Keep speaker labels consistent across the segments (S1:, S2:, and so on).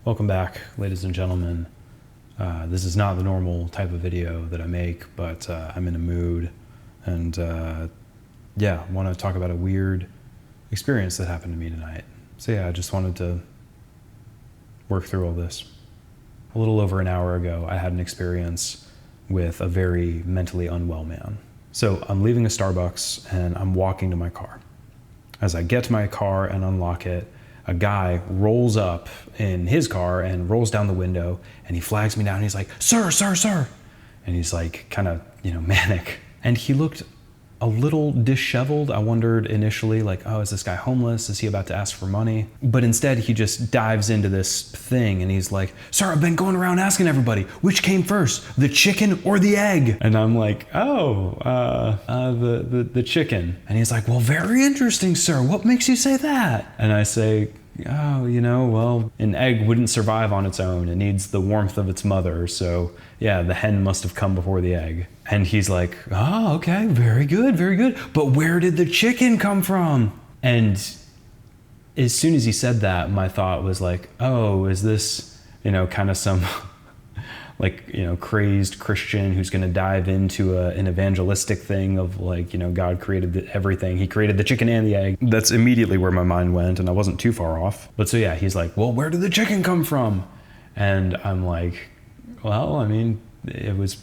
S1: Welcome back, ladies and gentlemen. This is not the normal type of video that I make, but I'm in a mood and want to talk about a weird experience that happened to me tonight. So I just wanted to work through all this. A little over an hour ago, I had an experience with a very mentally unwell man. So I'm leaving a Starbucks and I'm walking to my car. As I get to my car and unlock it, a guy rolls up in his car and rolls down the window and he flags me down and he's like, "Sir, sir, sir." And he's like kind of, manic. And he looked a little disheveled. I wondered initially like, oh, is this guy homeless? Is he about to ask for money? But instead he just dives into this thing and he's like, "Sir, I've been going around asking everybody, which came first, the chicken or the egg?" And I'm like, the chicken. And he's like, "Well, very interesting, sir. What makes you say that?" And I say, well, an egg wouldn't survive on its own. It needs the warmth of its mother. So yeah, the hen must have come before the egg. And he's like, "Oh, okay, very good, very good. But where did the chicken come from?" And as soon as he said that, my thought was like, oh, is this, kind of some crazed Christian who's going to dive into an evangelistic thing of God created everything. He created the chicken and the egg. That's immediately where my mind went, and I wasn't too far off. But so yeah, he's like, "Well, where did the chicken come from?" And I'm like, well, I mean, it was,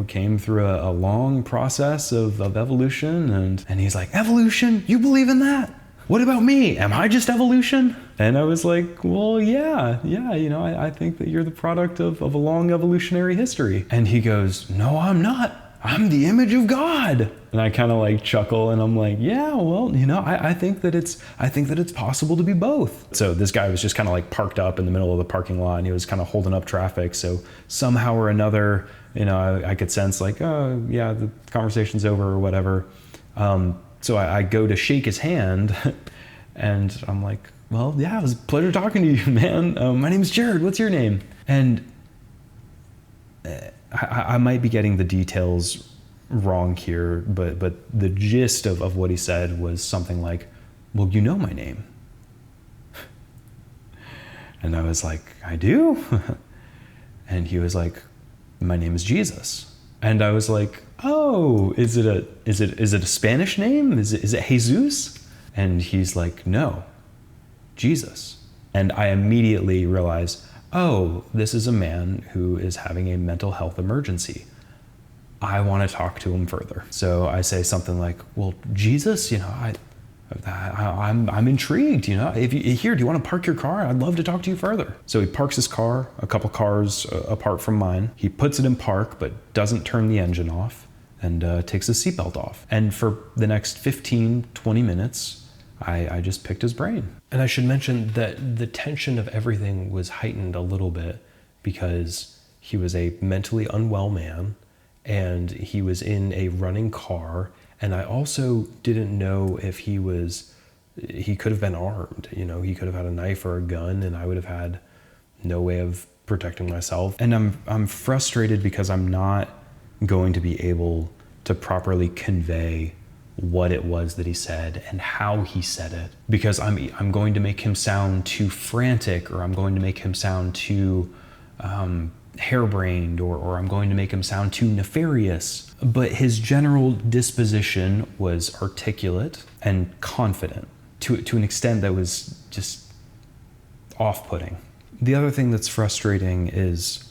S1: came through a long process of evolution. And he's like, "Evolution? You believe in that? What about me? Am I just evolution?" And I was like, well, yeah, I think that you're the product of a long evolutionary history. And he goes, "No, I'm not. I'm the image of God." And I kind of chuckle and I'm like, yeah, well, I think that it's possible to be both. So this guy was just kind of parked up in the middle of the parking lot and he was kind of holding up traffic. So somehow or another, I could sense oh yeah, the conversation's over or whatever. So I go to shake his hand and I'm like, "Well, yeah, it was a pleasure talking to you, man. My name's Jared. What's your name?" And I might be getting the details wrong here, but the gist of what he said was something like, "Well, you know my name." And I was like, "I do?" And he was like, "My name is Jesus." And I was like, "Oh, is it a Spanish name? Is it Jesus?" And he's like, "No, Jesus." And I immediately realized, oh, this is a man who is having a mental health emergency. I want to talk to him further. So I say something like, "Well, Jesus, I'm intrigued, If do you want to park your car? I'd love to talk to you further." So he parks his car a couple cars apart from mine. He puts it in park, but doesn't turn the engine off and takes his seatbelt off. And for the next 15, 20 minutes, I just picked his brain. And I should mention that the tension of everything was heightened a little bit because he was a mentally unwell man and he was in a running car. And I also didn't know if he could have been armed. He could have had a knife or a gun and I would have had no way of protecting myself. And I'm frustrated because I'm not going to be able to properly convey what it was that he said and how he said it, because I'm going to make him sound too frantic, or I'm going to make him sound too harebrained, or I'm going to make him sound too nefarious. But his general disposition was articulate and confident to an extent that was just off-putting. The other thing that's frustrating is,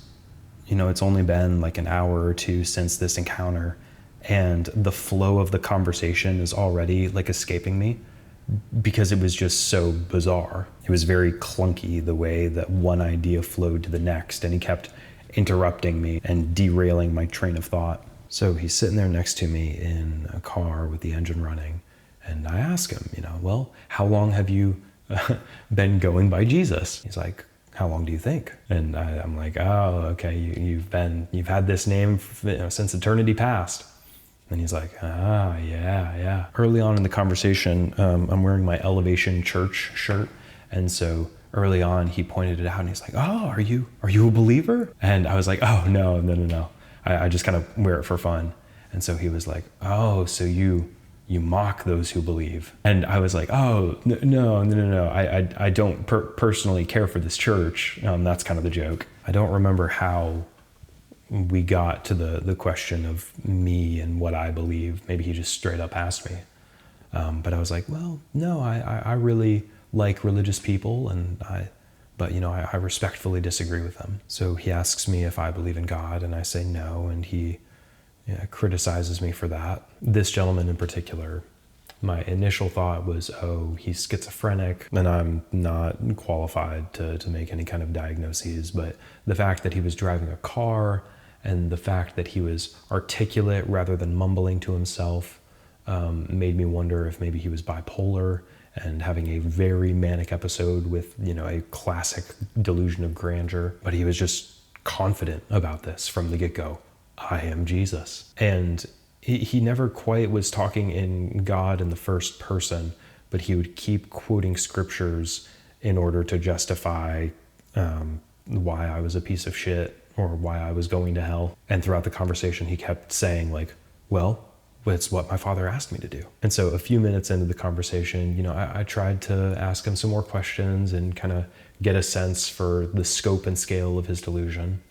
S1: it's only been an hour or two since this encounter, and the flow of the conversation is already escaping me because it was just so bizarre. It was very clunky the way that one idea flowed to the next, and he kept interrupting me and derailing my train of thought. So he's sitting there next to me in a car with the engine running, and I ask him, "Well, how long have you been going by Jesus?" He's like, "How long do you think?" And I'm like, "Oh, okay, you've had this name since eternity past." And he's like, yeah. Early on in the conversation, I'm wearing my Elevation Church shirt. And so early on, he pointed it out and he's like, "Oh, are you a believer?" And I was like, "Oh, no. I just kind of wear it for fun." And so he was like, "Oh, so you You mock those who believe. And I was like, oh, no. I don't personally care for this church. That's kind of the joke. I don't remember how we got to the question of me and what I believe. Maybe he just straight up asked me. But I was like, well, no, I really like religious people, but I respectfully disagree with them. So he asks me if I believe in God, and I say no, and he criticizes me for that. This gentleman in particular, my initial thought was, oh, he's schizophrenic, and I'm not qualified to make any kind of diagnoses, but the fact that he was driving a car and the fact that he was articulate rather than mumbling to himself made me wonder if maybe he was bipolar and having a very manic episode with, a classic delusion of grandeur. But he was just confident about this from the get-go. I am Jesus. And he never quite was talking in God in the first person, but he would keep quoting scriptures in order to justify why I was a piece of shit or why I was going to hell. And throughout the conversation, he kept saying like, well, it's what my father asked me to do. And so a few minutes into the conversation, I tried to ask him some more questions and kind of get a sense for the scope and scale of his delusion.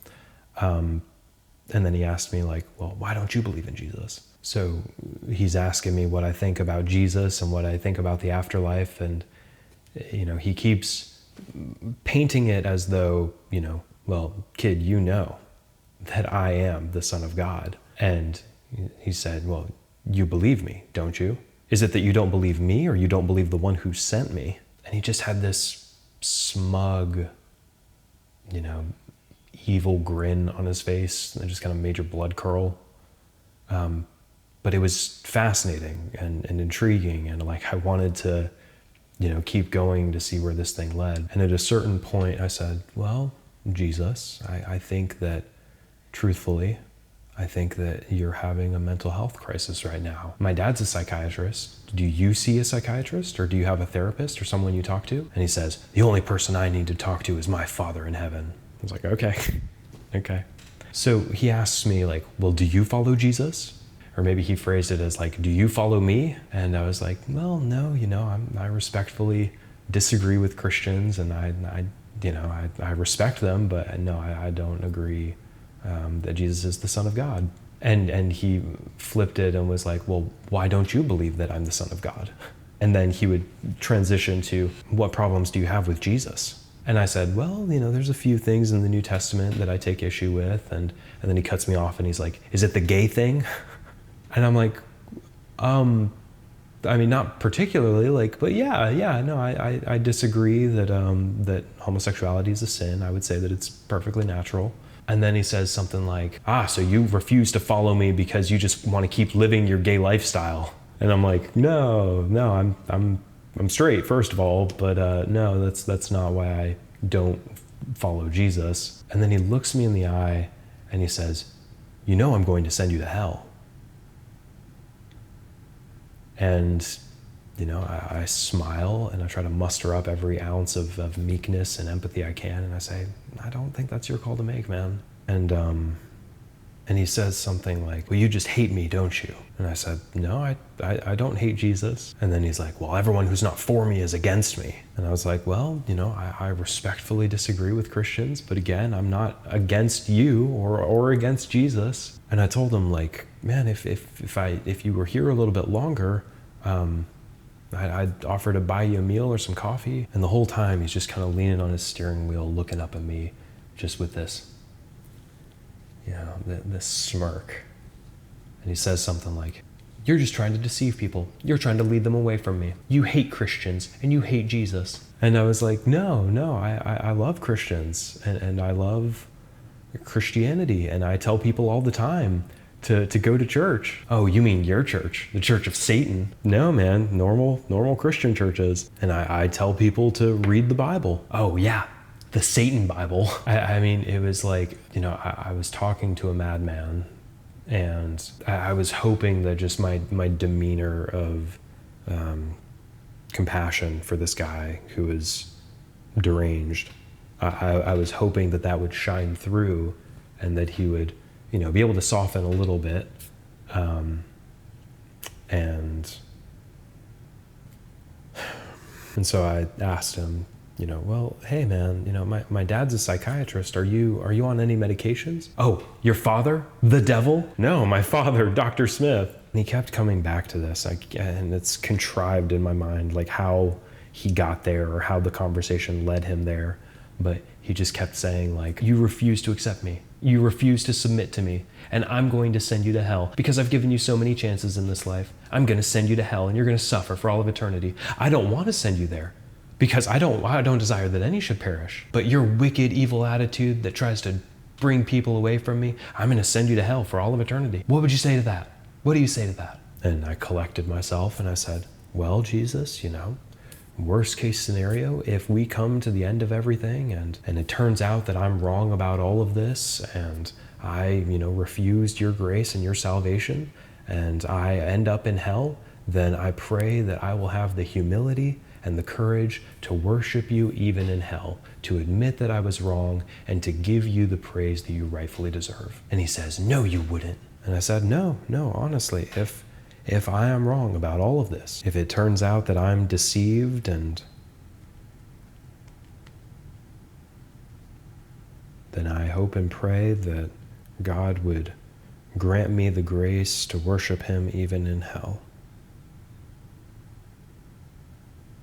S1: And then he asked me like, well, why don't you believe in Jesus? So he's asking me what I think about Jesus and what I think about the afterlife. And, he keeps painting it as though, well, kid, that I am the Son of God. And he said, well, you believe me, don't you? Is it that you don't believe me or you don't believe the one who sent me? And he just had this smug, evil grin on his face and just kind of made your blood curl. But it was fascinating and intriguing. And like, I wanted to, keep going to see where this thing led. And at a certain point I said, well, Jesus, I think that truthfully, I think that you're having a mental health crisis right now. My dad's a psychiatrist. Do you see a psychiatrist or do you have a therapist or someone you talk to? And he says, the only person I need to talk to is my Father in heaven. I was like, okay. So he asks me like, well, do you follow Jesus? Or maybe he phrased it as like, do you follow me? And I was like, well, no, I respectfully disagree with Christians and I respect them, but no, I don't agree that Jesus is the Son of God. And he flipped it and was like, well, why don't you believe that I'm the Son of God? And then he would transition to, what problems do you have with Jesus? And I said, well, there's a few things in the New Testament that I take issue with. And then he cuts me off and he's like, is it the gay thing? And I'm like, not particularly, but I disagree that homosexuality is a sin. I would say that it's perfectly natural. And then he says something like, so you refuse to follow me because you just want to keep living your gay lifestyle. And I'm like, no, I'm straight, first of all, but no, that's not why I don't follow Jesus. And then he looks me in the eye and he says, I'm going to send you to hell. And, I smile and I try to muster up every ounce of meekness and empathy I can. And I say, I don't think that's your call to make, man. And he says something like, well, you just hate me, don't you? And I said, no, I don't hate Jesus. And then he's like, well, everyone who's not for me is against me. And I was like, well, I respectfully disagree with Christians, but again, I'm not against you or against Jesus. And I told him like, man, if you were here a little bit longer, I'd offer to buy you a meal or some coffee. And the whole time he's just kind of leaning on his steering wheel, looking up at me just with this, this smirk. And he says something like, you're just trying to deceive people. You're trying to lead them away from me. You hate Christians and you hate Jesus. And I was like, no, I love Christians and I love Christianity. And I tell people all the time to go to church. Oh, you mean your church, the Church of Satan? No, man, normal Christian churches. And I tell people to read the Bible. Oh yeah, the Satan Bible. It was like, I was talking to a madman, and I was hoping that just my demeanor of compassion for this guy who is deranged, I was hoping that would shine through and that he would be able to soften a little bit. And
S2: And so I asked him, well, hey man, my dad's a psychiatrist. Are you on any medications? Oh, your father? The devil? No, my father, Dr. Smith. And he kept coming back to this, and it's contrived in my mind, like how he got there or how the conversation led him there. But he just kept saying, like, you refuse to accept me. You refuse to submit to me, and I'm going to send you to hell because I've given you so many chances in this life. I'm going to send you to hell, and you're going to suffer for all of eternity. I don't want to send you there because I don't desire that any should perish. But your wicked, evil attitude that tries to bring people away from me, I'm going to send you to hell for all of eternity. What would you say to that? What do you say to that? And I collected myself and I said, well, Jesus, worst case scenario, if we come to the end of everything and it turns out that I'm wrong about all of this and I, refused your grace and your salvation and I end up in hell, then I pray that I will have the humility and the courage to worship you even in hell, to admit that I was wrong and to give you the praise that you rightfully deserve. And he says, no, you wouldn't. And I said, no, honestly, if I am wrong about all of this, if it turns out that I'm deceived then I hope and pray that God would grant me the grace to worship him even in hell.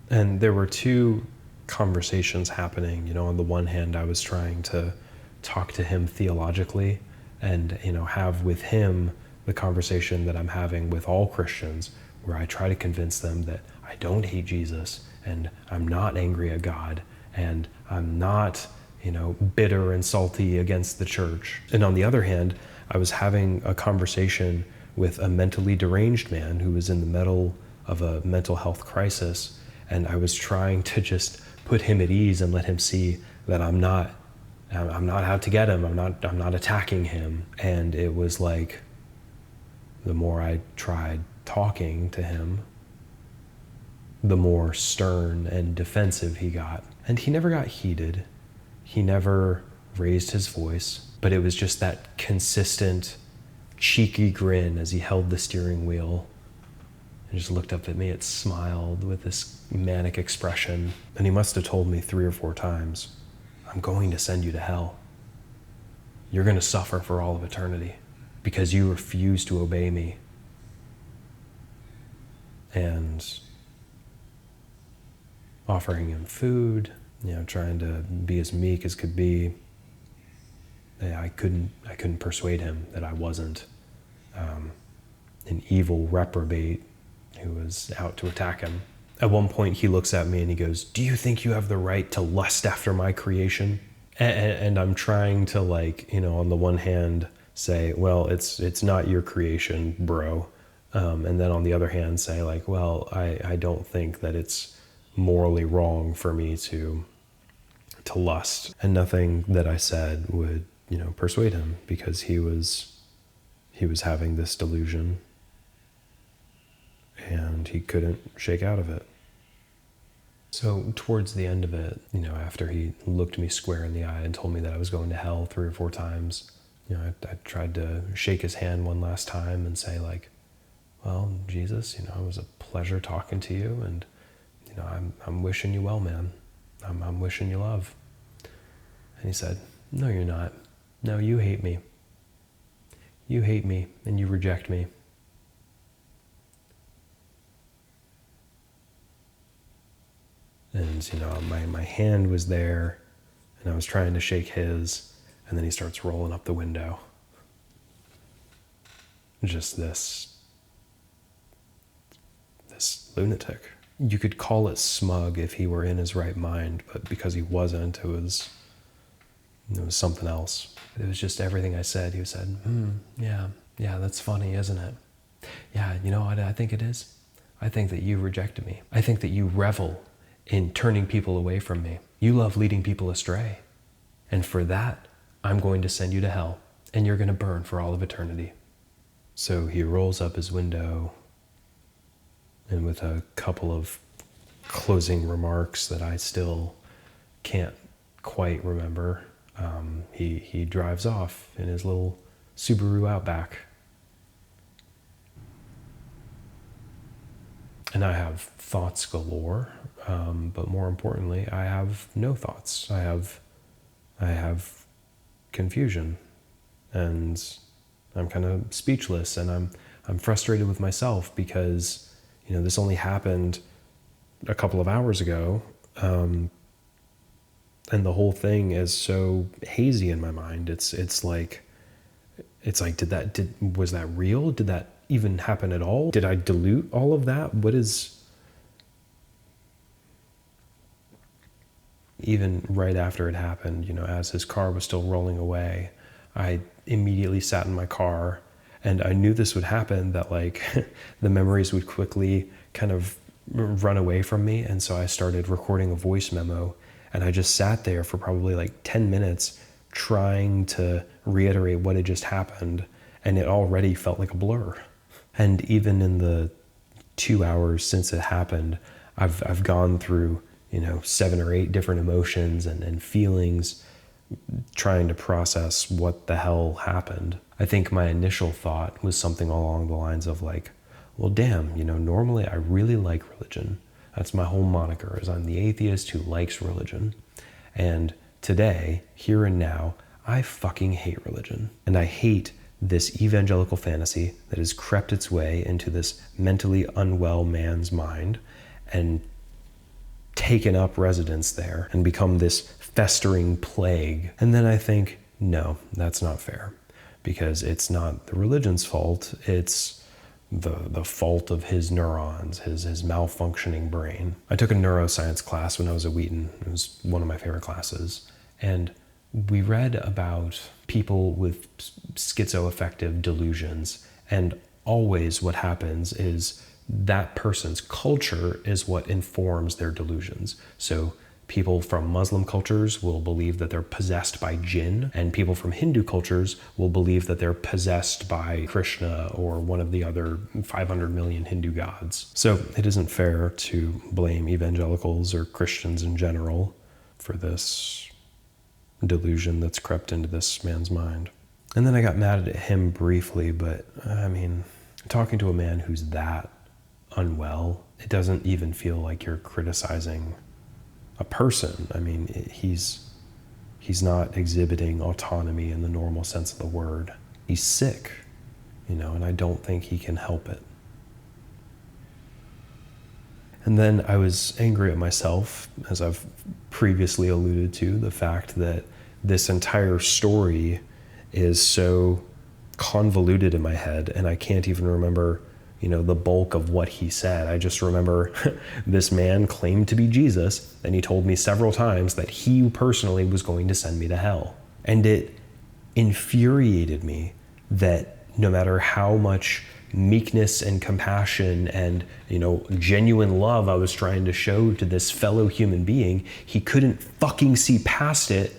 S2: And there were two conversations happening. On the one hand, I was trying to talk to him theologically and, have with him the conversation that I'm having with all Christians, where I try to convince them that I don't hate Jesus and I'm not angry at God and I'm not, bitter and salty against the church. And on the other hand, I was having a conversation with a mentally deranged man who was in the middle of a mental health crisis. And I was trying to just put him at ease and let him see that I'm not out to get him. I'm not attacking him. And it was like, the more I tried talking to him, the more stern and defensive he got. And he never got heated. He never raised his voice, but it was just that consistent, cheeky grin as he held the steering wheel and just looked up at me. It smiled with this manic expression. And he must have told me 3 or 4 times, I'm going to send you to hell. You're going to suffer for all of eternity because you refuse to obey me. And offering him food, trying to be as meek as could be. I couldn't persuade him that I wasn't an evil reprobate who was out to attack him. At one point, he looks at me and he goes, do you think you have the right to lust after my creation? And I'm trying to, on the one hand, say, well, it's not your creation, bro. And then on the other hand, say, well, I don't think that it's morally wrong for me to lust. And nothing that I said would, persuade him, because he was having this delusion and he couldn't shake out of it. So towards the end of it, after he looked me square in the eye and told me that I was going to hell 3 or 4 times, I tried to shake his hand one last time and say, well, Jesus, it was a pleasure talking to you, and I'm wishing you well, man. I'm wishing you love. And he said, no, you're not. No, you hate me. You hate me and you reject me. And, my hand was there and I was trying to shake his, and then he starts rolling up the window. Just this lunatic. You could call it smug if he were in his right mind, but because he wasn't, it was something else. It was just everything I said. He said, yeah, that's funny, isn't it? Yeah, you know what I think it is? I think that you rejected me. I think that you revel in turning people away from me. You love leading people astray. And for that, I'm going to send you to hell, and you're going to burn for all of eternity. So he rolls up his window, and with a couple of closing remarks that I still can't quite remember, he drives off in his little Subaru Outback. And I have thoughts galore, but more importantly, I have no thoughts. I have confusion, and I'm kind of speechless, and I'm frustrated with myself because, this only happened a couple of hours ago, and the whole thing is so hazy in my mind. It's like, was that real? Did that even happen at all? Did I dilute all of that? Even right after it happened, as his car was still rolling away, I immediately sat in my car, and I knew this would happen, that the memories would quickly kind of run away from me. And so I started recording a voice memo, and I just sat there for probably 10 minutes trying to reiterate what had just happened, and it already felt like a blur. And even in the 2 hours since it happened, I've gone through 7 or 8 different emotions and feelings, trying to process what the hell happened. I think my initial thought was something along the lines of well, damn, normally I really like religion. That's my whole moniker, is I'm the atheist who likes religion. And today, here and now, I fucking hate religion. And I hate this evangelical fantasy that has crept its way into this mentally unwell man's mind and taken up residence there and become this festering plague. And then I think, no, that's not fair, because it's not the religion's fault. It's the fault of his neurons, his malfunctioning brain. I took a neuroscience class when I was at Wheaton. It was one of my favorite classes. And we read about people with schizoaffective delusions. And always what happens is that person's culture is what informs their delusions. So people from Muslim cultures will believe that they're possessed by jinn, and people from Hindu cultures will believe that they're possessed by Krishna or one of the other 500 million Hindu gods. So it isn't fair to blame evangelicals or Christians in general for this delusion that's crept into this man's mind. And then I got mad at him briefly, but talking to a man who's that unwell, it doesn't even feel like you're criticizing a person. He's not exhibiting autonomy in the normal sense of the word. He's sick, and I don't think he can help it. And then I was angry at myself, as I've previously alluded to, the fact that this entire story is so convoluted in my head, and I can't even remember the bulk of what he said. I just remember this man claimed to be Jesus, and he told me several times that he personally was going to send me to hell. And it infuriated me that no matter how much meekness and compassion and, genuine love I was trying to show to this fellow human being, he couldn't fucking see past it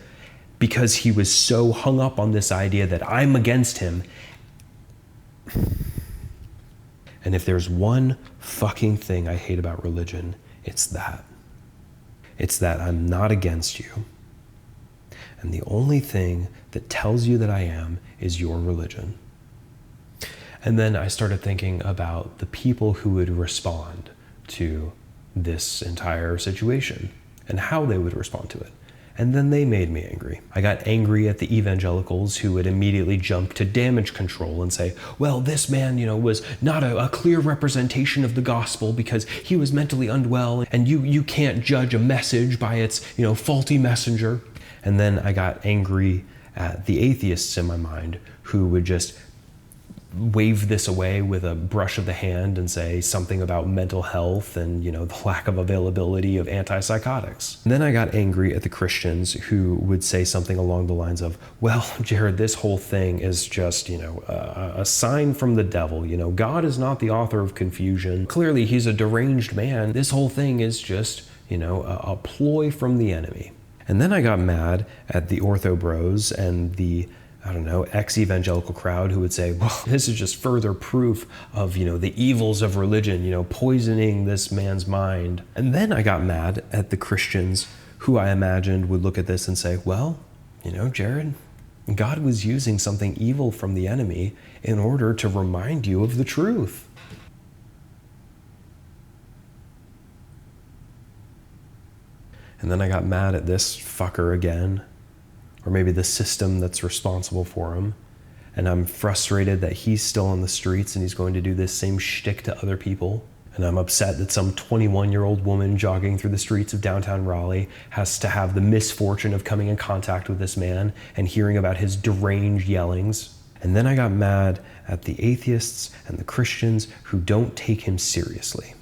S2: because he was so hung up on this idea that I'm against him. And if there's one fucking thing I hate about religion, it's that. It's that I'm not against you. And the only thing that tells you that I am is your religion. And then I started thinking about the people who would respond to this entire situation and how they would respond to it. And then they made me angry. I got angry at the evangelicals who would immediately jump to damage control and say, well, this man, was not a clear representation of the gospel because he was mentally unwell, and you can't judge a message by its, faulty messenger. And then I got angry at the atheists in my mind who would just wave this away with a brush of the hand and say something about mental health and, the lack of availability of antipsychotics. And then I got angry at the Christians who would say something along the lines of, well, Jared, this whole thing is just, a sign from the devil. God is not the author of confusion. Clearly, he's a deranged man. This whole thing is just, a ploy from the enemy. And then I got mad at the ortho bros and the ex-evangelical crowd who would say, well, this is just further proof of, the evils of religion, poisoning this man's mind. And then I got mad at the Christians who I imagined would look at this and say, well, Jared, God was using something evil from the enemy in order to remind you of the truth. And then I got mad at this fucker again, or maybe the system that's responsible for him. And I'm frustrated that he's still on the streets and he's going to do this same shtick to other people. And I'm upset that some 21-year-old woman jogging through the streets of downtown Raleigh has to have the misfortune of coming in contact with this man and hearing about his deranged yellings. And then I got mad at the atheists and the Christians who don't take him seriously.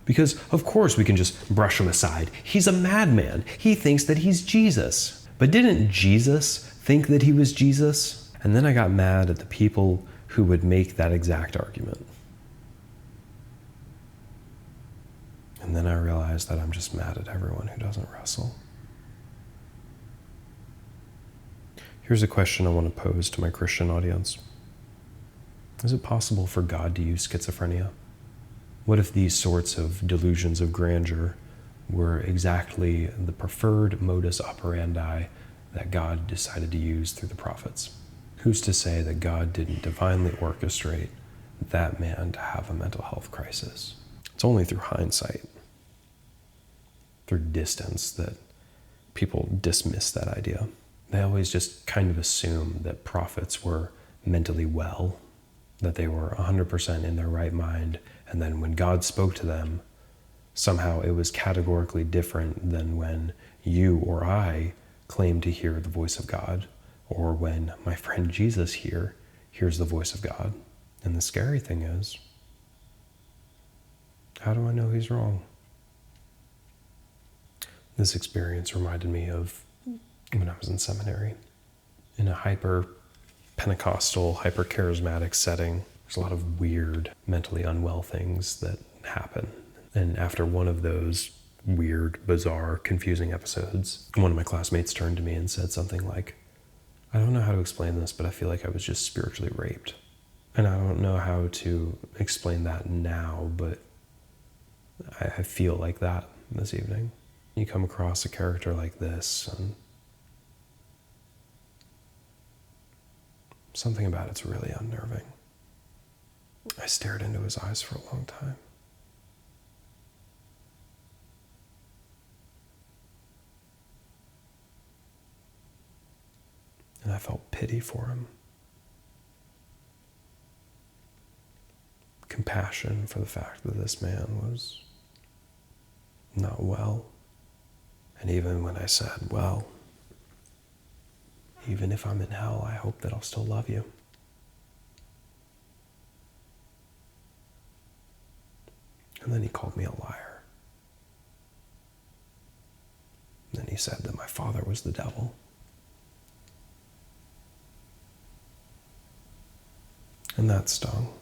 S2: Because of course we can just brush him aside. He's a madman. He thinks that he's Jesus. But didn't Jesus think that he was Jesus? And then I got mad at the people who would make that exact argument. And then I realized that I'm just mad at everyone who doesn't wrestle. Here's a question I want to pose to my Christian audience. Is it possible for God to use schizophrenia? What if these sorts of delusions of grandeur were exactly the preferred modus operandi that God decided to use through the prophets? Who's to say that God didn't divinely orchestrate that man to have a mental health crisis? It's only through hindsight, through distance, that people dismiss that idea. They always just kind of assume that prophets were mentally well, that they were 100% in their right mind, and then when God spoke to them, somehow it was categorically different than when you or I claim to hear the voice of God, or when my friend Jesus here hears the voice of God. And the scary thing is, how do I know he's wrong? This experience reminded me of when I was in seminary, in a hyper-Pentecostal, hyper-charismatic setting. There's a lot of weird, mentally unwell things that happen. And after one of those weird, bizarre, confusing episodes, one of my classmates turned to me and said something like, I don't know how to explain this, but I feel like I was just spiritually raped. And I don't know how to explain that now, but I feel like that this evening. You come across a character like this, and something about it's really unnerving. I stared into his eyes for a long time. And I felt pity for him. Compassion for the fact that this man was not well. And even when I said, well, even if I'm in hell, I hope that I'll still love you. And then he called me a liar. And then he said that my father was the devil. And that stung.